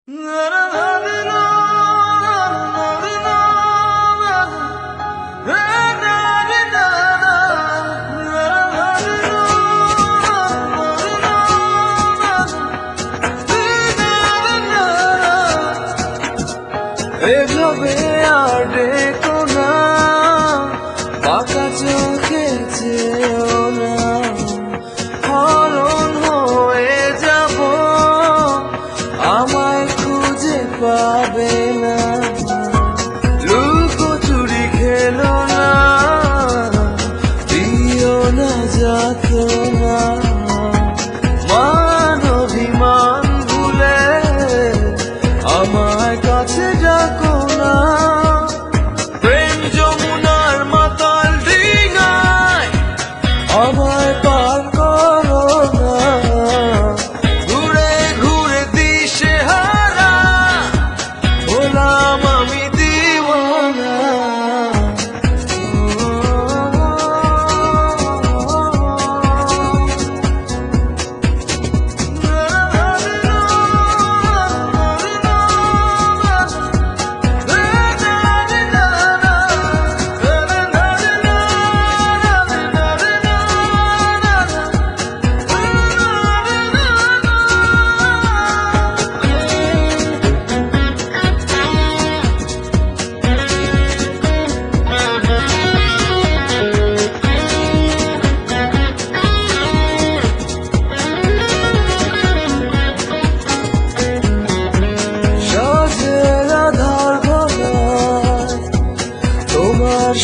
এভাবে আর ডেকো না, বাঁকা চোখে চেয়েও না, হরণ হয়ে যাব, আমায় খুঁজে পাবে না। লুকোচুরি খেলো না, দিও না যাতনা, মান অভিমান ভুলে আমায় কাছে ডাকো না। প্রেম যমুনার মাতাল ডিঙায় আমায় পার করো না, ঘুরে ঘুরে দিশেহারা হলাম আমি দিওয়ানা।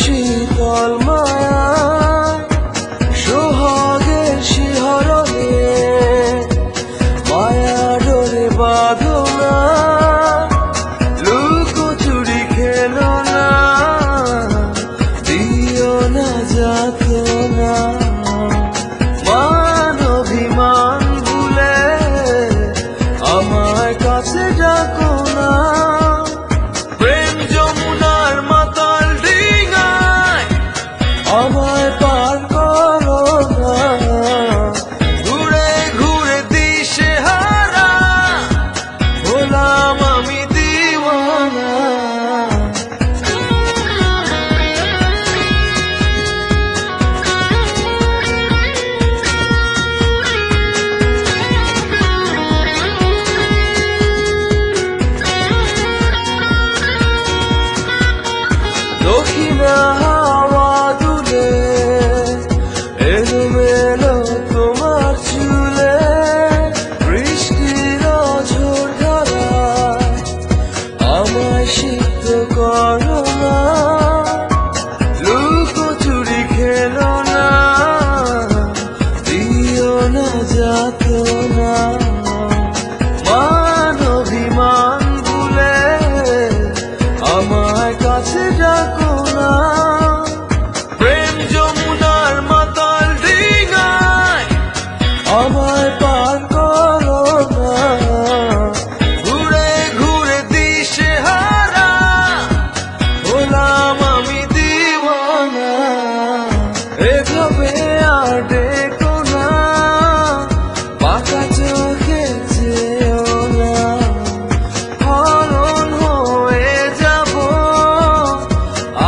শীতল মায়া সোহাগের শিহরণে মায়া ডোরে বাঁধো না, লুকোচুরি খেলো না, দিও না যাতনা, মান অভিমান ভুলে আমায় কাছে ডাকো না। প্রেম যমুনার মাতাল ডিঙায় আমায় পার করো না, ঘুরে ঘুরে দিশেহারা হলাম আমি দিওয়ানা। দক্ষিণা হাওয়া দুলে এলোমেলো তোমার চুলে, বৃষ্টির ঝড় ধারায় আমায় সিদ্ধ করো না, লুকোচুরি খেলো না, দিও না যাতনা, মান অভিমান ভুলে আমায় কাছে ডাকো না। প্রেম যমুনার মাতাল ডিঙায় আমায় পার করো না, ঘুরে ঘুরে দিশেহারা হলাম আমি দিওয়ানা। এভাবে আর ডেকো না, বাঁকা চোখে চেয়েও না, হরণ হয়ে যাব,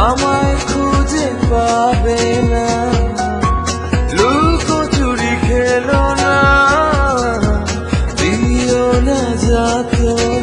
আমায় খুঁজে পাবে না। লুকোচুরি খেলো না, দিও না যাতনা।